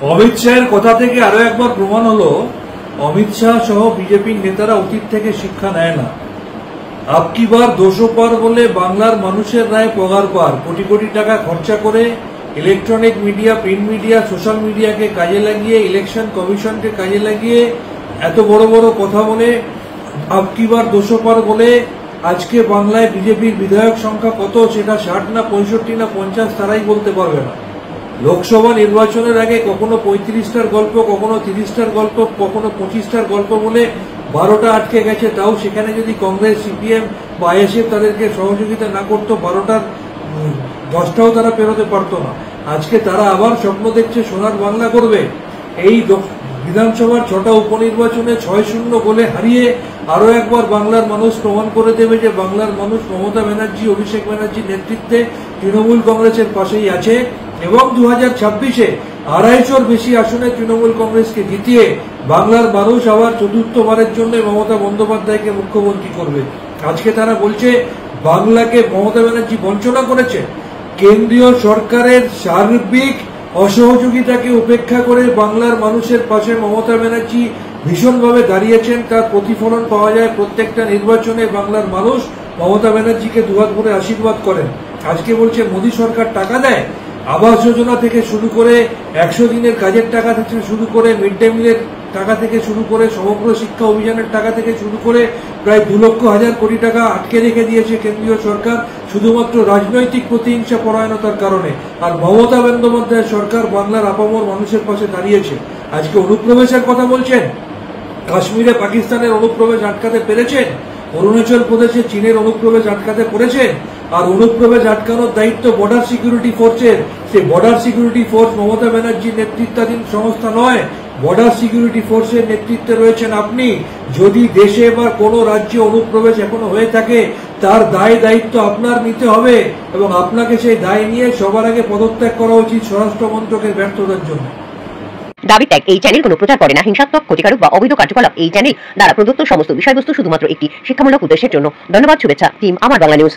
অমিত শাহের কথা থেকে আরো একবার প্রমাণ হলো অমিত শাহ সহ বিজেপির নেতারা অতীত থেকে শিক্ষা নেয় না। আপকি বার 200 পার বলে বাংলার মানুষের রায় পগার পার। কোটি কোটি টাকা খরচা করে electronic media, print media, social মিডিয়াকে কাজে লাগিয়ে, ইলেকশন কমিশনকে কাজে লাগিয়ে এত বড় বড় কথা বলে আপকি বার 200 পার বলে আজকে বাংলায় বিজেপির বিধায়ক সংখ্যা কত সেটা 60 না 65 না 50 তারাই বলতে পারবে না। লোকসভা নির্বাচনের আগে কখনো 35টার গল্প, কখনো 30টার গল্প, কখনো 25টার গল্প বলে 12টা আটকে গেছে। তাও সেখানে যদি কংগ্রেস, সিপিএম বা আইএসএফ তাদেরকে সহযোগিতা না করতো 12টার 10টাও তারা পেরোতে পারতো না। আজকে তারা আবার স্বপ্ন দেখছে সোনার বাংলা করবে। এই বিধানসভার 6টা উপনির্বাচনে 6-0 গোলে হারিয়ে আরো একবার বাংলার মানুষ প্রমাণ করে দেবে যে বাংলার মানুষ মমতা ব্যানার্জি, অভিষেক ব্যানার্জির নেতৃত্বে তৃণমূল কংগ্রেসের পাশেই আছে এবং 2026-এ 250-র বেশি আসনে তৃণমূল কংগ্রেসকে জিতিয়ে বাংলার মানুষ আবার চতুর্থবারের জন্য মমতা বন্দ্যোপাধ্যায়কে মুখ্যমন্ত্রী করবে। আজকে তারা বলছে বাংলাকে মমতা ব্যানার্জি বঞ্চনা করেছে। কেন্দ্রীয় সরকারের সার্বিক অসহযোগিতাকে উপেক্ষা করে বাংলার মানুষের পাশে মমতা ব্যানার্জি ভীষণভাবে দাঁড়িয়েছেন। তার প্রতিফলন পাওয়া যায় প্রত্যেকটা নির্বাচনে। বাংলার মানুষ মমতা ব্যানার্জিকে দুহাত ভরে আশীর্বাদ করেন। আজকে বলছে মোদী সরকার টাকা দেয়, আবাস যোজনা থেকে শুরু করে 100 দিনের কাজের টাকা থেকে শুরু করে মিড ডে মিলের টাকা থেকে শুরু করে সমগ্র শিক্ষা অভিযানের টাকা থেকে শুরু করে প্রায় 2,00,000 কোটি টাকা আটকে রেখে দিয়েছে কেন্দ্রীয় সরকার শুধুমাত্র রাজনৈতিক প্রতিহিংসা পরায়ণতার কারণে। আর মমতা বন্দ্যোপাধ্যায়ের সরকার বাংলার আপামর মানুষের পাশে দাঁড়িয়েছে। আজকে অনুপ্রবেশের কথা বলছেন, কাশ্মীরে পাকিস্তানের অনুপ্রবেশ আটকাতে পেরেছেন, অরুণাচল প্রদেশে চীনের অনুপ্রবেশ আটকাতে পেরেছেন। আর অনুপ্রবেশ আটকানোর দায়িত্ব বর্ডার সিকিউরিটি ফোর্সের। সেই বর্ডার সিকিউরিটি ফোর্স মমতা ব্যানার্জির নেতৃত্বাধীন সংস্থা নয়, বর্ডার সিকিউরিটি ফোর্সের নেতৃত্বে রয়েছেন আপনি। যদি দেশে বা কোনো রাজ্যে অনুপ্রবেশ এখনো হয়ে থাকে তার দায় দায়িত্ব আপনার নিতে হবে এবং আপনাকে সেই দায় নিয়ে সবার আগে পদত্যাগ করা উচিত স্বরাষ্ট্র মন্ত্রকের ব্যর্থতার জন্য। দাবি ত্যাগ। এই চ্যানেল কোনো প্রচার করে না হিংসাত্মক, ক্ষতিকারক বা অবৈধ কার্যকলাপ। এই চ্যানেল দ্বারা প্রদত্ত সমস্ত বিষয়বস্তু শুধুমাত্র একটি শিক্ষামূলক উদ্দেশ্যের জন্য। ধন্যবাদ। শুভেচ্ছা টিম আমার বাংলা নিউজ।